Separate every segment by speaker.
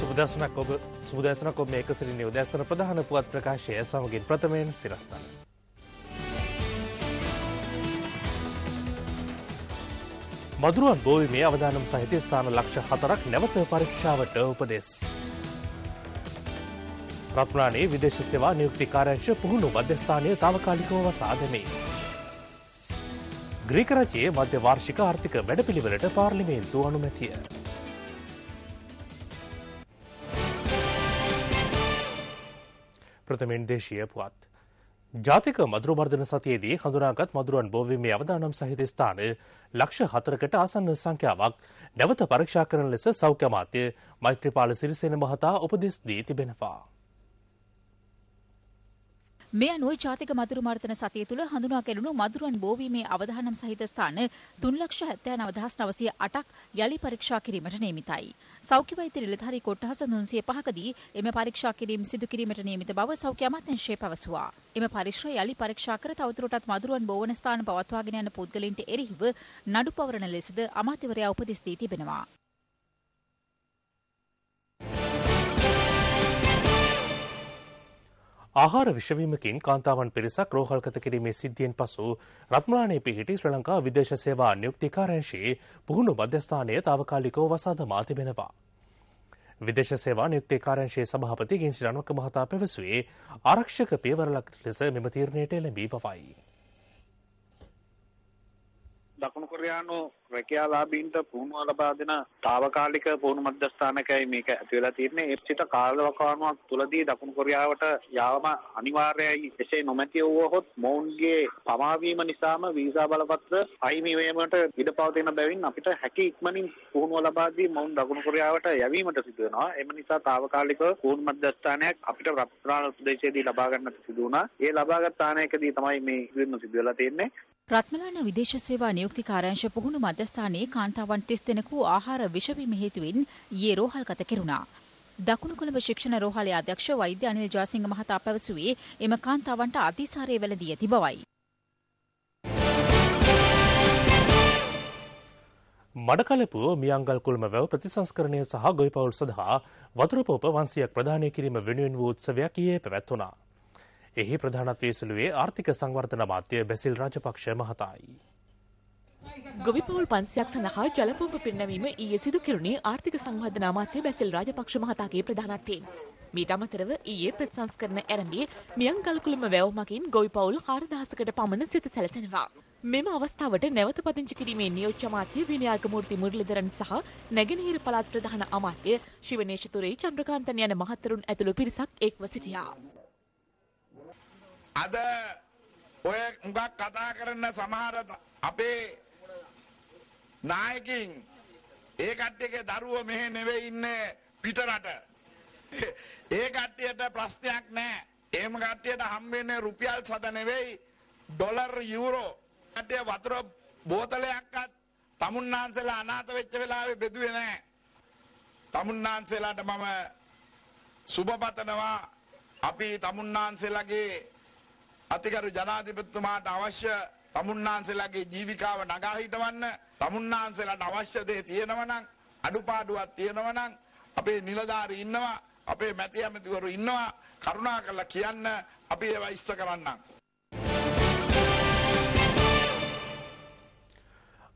Speaker 1: සුබදැසනක් ඔබ මේක සිටින්නේ උදැසන ප්‍රධාන පුවත් ප්‍රකාශය සමගින් ප්‍රථමයෙන් සිරස්තල. මදුරුවන් බෝවීමේ අවදානම් සහිත ස්ථාන ලක්ෂ 4ක් නැවත පරීක්ෂාවට උපදෙස්. රත්නානේ විදේශ සේවා නියුක්ති කාර්යාංශ පුහුණු මධ්‍යස්ථානයේ తాවකාලිකව වසා දැමේ. ග්‍රීක රජයේ මධ්‍ය වාර්ෂික ආර්ථික වැඩපිළිවෙලට පාර්ලිමේන්තුව අනුමැතිය. ප්‍රථමයෙන් දේශීය පුවත්. ජාතික මදුරු මර්දන සතියේදී හඳුනාගත් මදුරුවන් බෝවීමේ අවදානම් සහිත ස්ථාන ලක්ෂ 4කට ආසන්න සංඛ්‍යාවක් නැවත පරීක්ෂා කරන ලෙස සෞඛ්‍ය අමාත්‍ය මෛත්‍රීපාල සිරිසේන මහතා උපදෙස් දී තිබෙනවා.
Speaker 2: මේ අනුව ජාතික මදුරු මර්දන සතිය තුළ හඳුනා ගැනුණු මදුරුවන් බෝවීමේ අවදානම් සහිත ස්ථාන 3,79,908ක් යලි පරීක්ෂා කිරීමට නියමිතයි. සෞඛ්‍ය වෛද්‍ය නිලධාරී කොට්ටහස 305කදී එම පරීක්ෂා කිරීම සිදු කිරීමට නියමිත බව සෞඛ්‍ය අමාත්‍යාංශය පැවසුවා. එම පරීක්ෂා යලි පරීක්ෂා කර තවදුරටත් මදුරුවන් බෝවන ස්ථාන පවත්වාගෙන යන පුද්ගලයන්ට එරෙහිව නඩු පවරන ලෙසද අමාත්‍යවරයා උපදෙස් දී තිබෙනවා.
Speaker 1: ආහාර විෂවීමකින් කාන්තාවන් පිරිසක් රෝහල්ගත කිරීමේ සිද්ධියෙන් පසු රත්මලානේ පිහිටි ශ්‍රී ලංකා විදේශ සේවා නියුක්ති කාර්යාංශයේ පුහුණු මධ්‍යස්ථානය తాවකාලිකව වසා දමා තිබෙනවා. විදේශ සේවා නියුක්ති කාර්යාංශයේ සභාපති ගින්සි රණවක මහතා පැවසුවේ ආරක්ෂක පියවරක් ලෙස මෙම තීරණයට එළඹී බවයි.
Speaker 3: දකුණු කොරියානු රැකියාලාභීන්ට පුහුණුව ලබා දෙන తాවකාලික පුහුණු මධ්‍යස්ථානකයි මේක ඇති වෙලා තියෙන්නේ. ඒ සිට කාලවකවානුවක් තුලදී දකුණු කොරියාවට යාම අනිවාර්යයි. එසේ නොමැති වුවහොත් මොවුන්ගේ පමාවීම නිසාම වීසා බලපත්‍ර අහිමි වීමට ඉඩ පවතින බැවින් අපිට හැකි ඉක්මනින් පුහුණුව ලබා දී මොවුන් දකුණු කොරියාවට යැවීමට සිදු වෙනවා. එම නිසා తాවකාලික පුහුණු මධ්‍යස්ථානයක් අපිට රත්නාල ප්‍රදේශයේදී ලබා ගන්නට සිදු වුණා. ඒ ලබාගත් ස්ථානයකදී තමයි මේ ඉදිරිම සිදු වෙලා තියෙන්නේ.
Speaker 2: රත්මලාන විදේශ සේවා නියුක්ති කාර්යාංශ පුහුණු මධ්‍යස්ථානයේ කාන්තාවන් 30 දෙනෙකු ආහාර විෂවීම හේතුවෙන් ඊයේ රෝහල්ගත කෙරුණා. දකුණු කොළඹ ශික්ෂණ රෝහලේ අධ්‍යක්ෂ වෛද්‍ය අනිල් ජයසිංහ මහතා පැවසුවේ එම කාන්තාවන්ට අතිසාරය වැළඳී ඇති බවයි.
Speaker 1: මඩකලපුව මියංගල් කුල්ම වැව ප්‍රතිසංස්කරණය සහ ගොවිපවුල් සඳහා වතුර පෝප 500ක් ප්‍රදානය කිරීම වෙනුවෙන් වූ උත්සවයක් ඊයේ පැවැත්වුණා. එහි ප්‍රධානත්වයේ සුළුවේ ආර්ථික සංවර්ධන අමාත්‍ය බැසිල් රාජපක්ෂ මහතායි.
Speaker 4: ගොවිපවුල් 500ක් සඳහා ජලපොම්ප පිරිනැමීම ඊයේ සිදු කෙරුණේ ආර්ථික සංවර්ධන අමාත්‍ය බැසිල් රාජපක්ෂ මහතාගේ ප්‍රධානත්වයෙන්. මීට අමතරව ඊයේ ප්‍රතිසංස්කරණ ආරම්භයේ මියංගල් කුළුම වැව මගින් ගොවිපවුල් 4000කට පමණ සිත සැලසෙනවා. මෙම අවස්ථාවට නැවත පදිංචි කිරීමේ නියෝජ්‍ය අමාත්‍ය විනයාගමූර්ති මුරලිදරන් සහ නැගෙනහිර පළාත් ප්‍රධාන අමාත්‍ය ශිවනේෂ තුරේ චන්ද්‍රකාන්තන් යන මහත්වරුන් ඇතුළු පිරිසක් එක්ව සිටියා.
Speaker 5: අද ඔය මුගක් කතා කරන සමහර අපේ නායකින් ඒ කට්ටියගේ දරුවෝ මෙහෙ නෙවෙයි ඉන්නේ පිටරට. ඒ කට්ටියට ප්‍රශ්නයක් නැහැ. එහෙම කට්ටියට හම් වෙන්නේ රුපියල් 7 නෙවෙයි ඩොලර් යුරෝ. කට්ටිය වතුර බෝතලයක්වත් තමුන්නාන්සලා අනාථ වෙච්ච වෙලාවේ බෙදුවේ නැහැ. තමුන්නාන්සලාට මම සුබපතනවා. අපි තමුන්නාන්සලාගේ අතිගරු ජනාධිපතිතුමාට අවශ්‍ය තමුන්නාන්සලාගේ ජීවිකාව නගා හිටවන්න තමුන්නාන්සලාට අවශ්‍ය දේ තියෙනවා නම් අඩුපාඩුවක් තියෙනවා නම් අපේ නිලධාරී ඉන්නවා අපේ මැති ඇමතිවරු ඉන්නවා කරුණාකරලා කියන්න අපි ඒවා ඉෂ්ට කරන්නම්.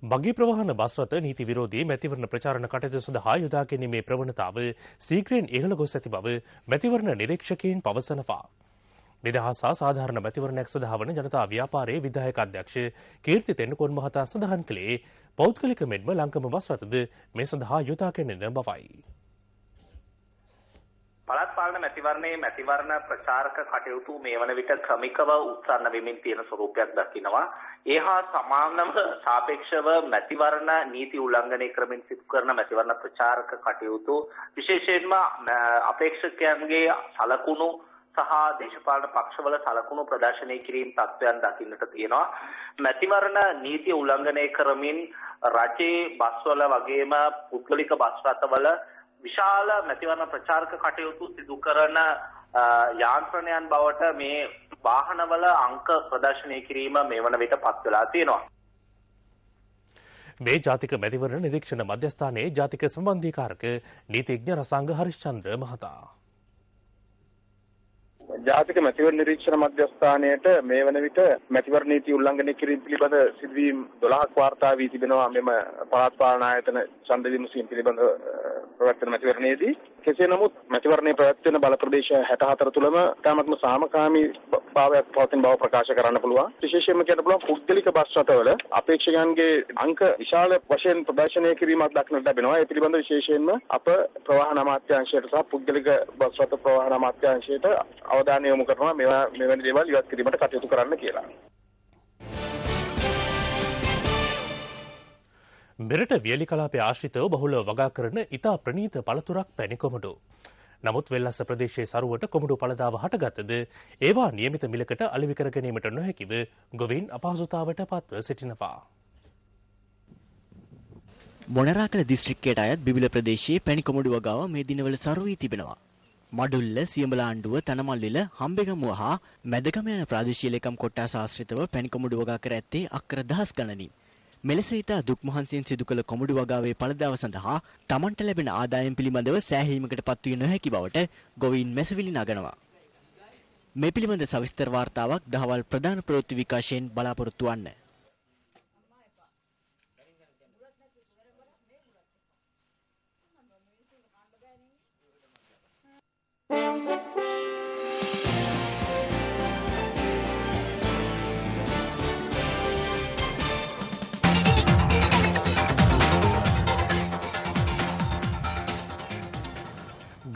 Speaker 1: බගී ප්‍රවාහන බස් රථ නීති විරෝධී මැතිවරණ ප්‍රචාරණ කටයුතු සඳහා යොදා ගැනීමේ ප්‍රවණතාව සීක්‍රයෙන් ඉහළ ගොස් ඇති බව මැතිවරණ නිරීක්ෂකයින් පවසනවා. නිදහස් සාධාරණ මැතිවරණයක් සඳහා වන ජනතා ව්‍යාපාරයේ විධායක අධ්‍යක්ෂ කීර්ති තෙන්නකෝන් මහතා සඳහන් කළේ පෞද්ගලික මෙන්ම ලංකම බස් රථද මේ සඳහා යොදා ගැනීම බවයි.
Speaker 6: පළාත් පාලන මැතිවරණයේ මැතිවරණ ප්‍රචාරක කටයුතු මේ වන විට ක්‍රමිකව උත්සන්න වෙමින් තියෙන ස්වරූපයක් දකිනවා. ඒ හා සමානව සාපේක්ෂව මැතිවරණ නීති උල්ලංඝනය කරමින් සිදු කරන මැතිවරණ ප්‍රචාරක කටයුතු විශේෂයෙන්ම අපේක්ෂකයන්ගේ සලකුණු සහ දේශපාලන පක්ෂවල සලකුණු ප්‍රදර්ශනය කිරීම තත්ත්වයන් දකින්නට තියෙනවා. මැතිවරණ නීති උල්ලංඝනය කරමින් රජයේ බස්වල වගේම පුද්ගලික බස් රථවල විශාල මැතිවරණ ප්‍රචාරක කටයුතු සිදු කරන යාන්ත්‍රණයන් බවට මේ වාහනවල අංක ප්‍රදර්ශනය කිරීම මේ වන විට පත් වෙලා තියෙනවා.
Speaker 1: මේ ජාතික මැතිවරණ නිරීක්ෂණ මධ්‍යස්ථානයේ ජාතික සම්බන්ධීකාරක නීතිඥ රසාංග හරිශ්චන්ද්‍ර මහතා
Speaker 7: ජාතික මැතිවරණ නිරීක්ෂණ මධ්‍යස්ථානයට මේ වන විට මැතිවරණ නීති උල්ලංඝනය කිරීම පිළිබඳ සිදුවීම් 12ක් වාර්තා වී තිබෙනවා මෙම පළාත් පාලන ආයතන ඡන්ද විමසීම් පිළිබඳ ප්‍රවර්තන මැතිවරණයේදී. කෙසේ නමුත් මැතිවරණයේ පැවැත්වෙන බල ප්‍රදේශ 64 තුළම තාමත්ම සාමකාමී භාවයක් පවතින බව ප්‍රකාශ කරන්න පුළුවන්. විශේෂයෙන්ම කියන්න පුළුවන් පුද්ගලික බස් රථවල අපේක්ෂකයන්ගේ අංක විශාල වශයෙන් ප්‍රදර්ශනය කිරීමක් දක්නට ලැබෙනවා. ඒ පිළිබඳ විශේෂයෙන්ම අප ප්‍රවාහන අමාත්‍යාංශයට සහ පුද්ගලික බස් රථ ප්‍රවාහන අමාත්‍යාංශයට අවධානය යොමු කරනවා මෙවැනි දේවල් ඉවත් කිරීමට කටයුතු කරන්න කියලා.
Speaker 1: මෙරට වියලි කලාපයේ ආශ්‍රිතව බහුලව වගා කරන ඉතා ප්‍රණීත පළතුරක් පැණි කොමඩු. නමුත් වෙල්ලස්ස ප්‍රදේශයේ සරුවට කොමඩු පළදාව හටගත්තද ඒවා නියමිත මිලකට අලෙවි කර ගැනීමට නොහැකිව ගොවීන් අපහසුතාවට පත්ව සිටිනවා.
Speaker 8: මොනරාකල දිස්ත්‍රික්කයට අයත් බිබිල ප්‍රදේශයේ පැණි කොමඩු වගාව මේ දිනවල සරු වී තිබෙනවා. මඩුල්ල, සියඹලාණ්ඩුව, තනමල්විල, හම්බෙගමුව හා මැදගම යන ප්‍රාදේශීය ලේකම් කොට්ටාස ආශ්‍රිතව පැණි කොමඩු වගා කර ඇත්තේ අක්කර දහස් ගණනින්. මෙලෙස ඉතා දුක් මහන්සියෙන් සිදු කළ කොමඩු වගාවේ පළදාව සඳහා තමන්ට ලැබෙන ආදායම් පිළිබඳව සෑහීමකට පත්විය නොහැකි බවට ගොවීන් මැසවිලි නගනවා. මේ පිළිබඳ සවිස්තර වාර්තාවක් දහවල් ප්‍රධාන ප්‍රවෘත්ති විකාශයෙන් බලාපොරොත්තු වන්න.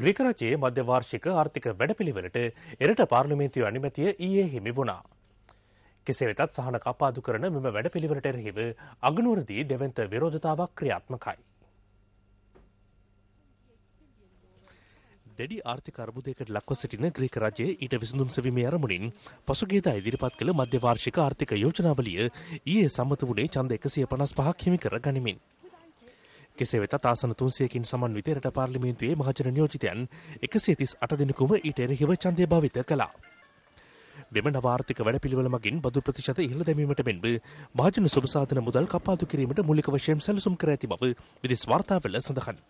Speaker 1: ග්‍රීක රජයේ මධ්‍ය වාර්ෂික ආර්ථික වැඩපිළිවෙලට එරට පාර්ලිමේන්තුවේ අනුමැතිය ඊයේ හිමි වුණා. කෙසේ වෙතත් සහන කපාදු කරන මෙම වැඩපිළිවෙලට එරෙහිව අගනුවරදී දෙවන්ත විරෝධතාවක් ක්‍රියාත්මකයි. දැඩි ආර්ථික අර්බුදයකට ලක්ව සිටින ග්‍රීක රජයේ ඊට විසඳුම් සෙවීමේ අරමුණින් පසුගියදා ඉදිරිපත් කළ මධ්‍ය වාර්ෂික ආර්ථික යෝජනාවලිය ඊයේ සම්මත වුණේ ඡන්ද 155ක් හිමි කර ගනිමින්. කෙසේ වෙතත් ආසන 300කින් සමන්විත රට පාර්ලිමේන්තුවේ මහජන නියෝජිතයන් 138 දෙනෙකුම ඊට එරෙහිව ඡන්දය භාවිත කළා. මෙම නව ආර්ථික වැඩපිළිවෙල මගින් බදු ප්‍රතිශත ඉහළ දැමීමට මෙන්ම මහජන සුබසාධන මුදල් කපාදු කිරීමට මූලික වශයෙන් සැලසුම් කර ඇති බව විදේශ වාර්තාවල සඳහන්යි.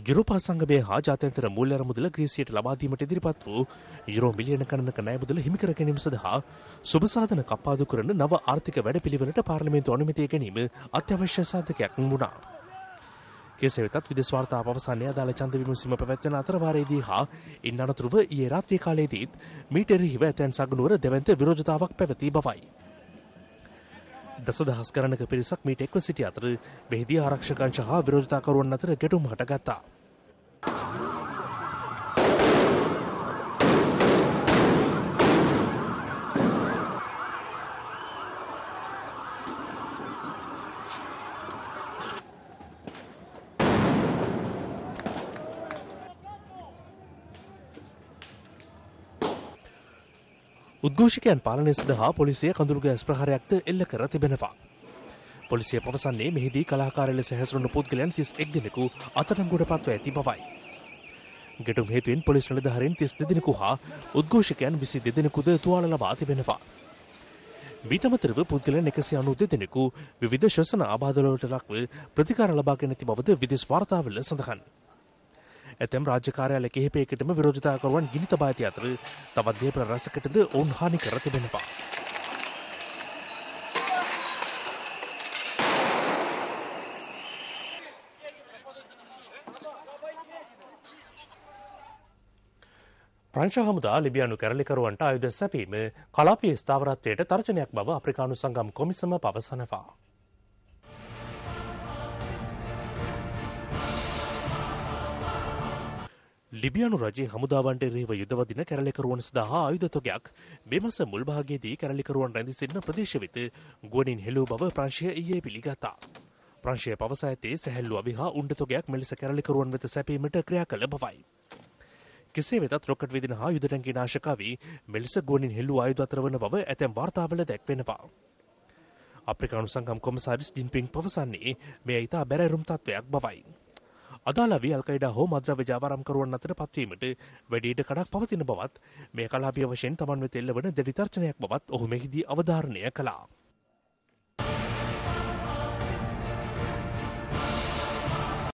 Speaker 1: යුරෝපා සංගමය හා ජාත්‍යන්තර මූල්‍ය අරමුදල ග්‍රීසියට ලබා දීමට ඉදිරිපත් වූ යුරෝ මිලියන ගණනක ණය මුදල හිමි කර ගැනීම සඳහා සුබසාධන කපාදු කරන නව ආර්ථික වැඩපිළිවෙලට පාර්ලිමේන්තු අනුමැතිය ගැනීම අත්‍යවශ්‍ය සාධකයක් වුණා. කෙසේ වෙතත් විදේශ වාර්තා අවසානයේ අදාළ ඡන්ද විමසීම පැවැත්වෙන අතරවාරයේදී හා ඉන් අනතුරුව ඊයේ රාත්‍රී කාලයේදීත් මීට එරෙහිව ඇතැන් සගනුවර දෙවන්ත විරෝධතාවක් පැවති බවයි. දසදහස් ගණනක පිරිසක් මීට එක්ව සිටි අතර මෙහිදී ආරක්ෂක අංශ හා විරෝධතාකරුවන් අතර ගැටුම් හටගත්තා. උද්ඝෝෂකයන් පාලනය සඳහා පොලිසිය කඳුළු ගෑස් ප්‍රහාරයක්ද එල්ල කර තිබෙනවා. පොලිසිය පවසන්නේ මෙහිදී කලාකාරී ලෙස හැසිරුණු පුද්ගලයන් 31 දෙනෙකු අත්අඩංගුවට පත්ව ඇති බවයි. ගැටුම් හේතුවෙන් පොලිස් නිලධාරීන් 32 දෙනෙකු හා උද්ඝෝෂකයන් 22 දෙනෙකුද තුවාල ලබා තිබෙනවා. මීට අමතරව පුද්ගලයන් 192 දෙනෙකු විවිධ ශ්වසන ආබාධවලට ලක්ව ප්‍රතිකාර ලබාගෙන ඇති බවද විදේශ වාර්තාවල සඳහන්. ඇතැම් රාජ්‍ය කාර්යාල කිහිපයකටම විරෝධතාකරුවන් ගිනි තබා ඇති අතර තවත් දේපළ රැසකටද ඔවුන් හානි කර තිබෙනවා. ප්‍රංශ හමුදා ලිබියානු කැරලිකරුවන්ට ආයුධ සැපීම කලාපීය ස්ථාවරත්වයට තර්ජනයක් බව අප්‍රිකානු සංගම් කොමිසම පවසනවා. ලිබියානු රජයේ හමුදාවන්ට එරෙහිව යුදවදින කැරලිකරුවන් සඳහා ආයුධ තොගයක් මේ මාස මුල් භාගයේදී කැරලිකරුවන් රැඳී සිටින ප්‍රදේශ වෙත ගුවනින් හෙළූ බව ප්‍රංශය ඊයේ පිළිගත්තා. ප්‍රංශය පවසා ඇත්තේ සැහැල්ලු අවි හා උණ්ඩ තොගයක් මෙලෙස කැරලිකරුවන් වෙත සැපීමට ක්‍රියා කළ බවයි. කෙසේ වෙතත් රොකට් වේදින හා යුද ටැංකිය නාශකාවී මෙලෙස ගුවනින් හෙළූ ආයුධ අතර වන බව ඇතැම් වාර්තාවල දැක්වෙනවා. අප්‍රිකානු සංගම් කොමසාරිස් ජින්පිං පවසන්නේ මේ ඉතා බැරෑරුම් තත්ත්වයක් බවයි. අදාළ වී අල්කයිඩා හෝ මද්‍රව්‍ය ජාවාරම්කරුවන් අතර පත්වීමට වැඩි ඉඩ කඩක් පවතින බවත් මේ කලාපීය වශයෙන් තමන් වෙත එල්ලවන දැඩි තර්ජනයක් බවත් ඔහු මෙහිදී අවධාරණය කළා.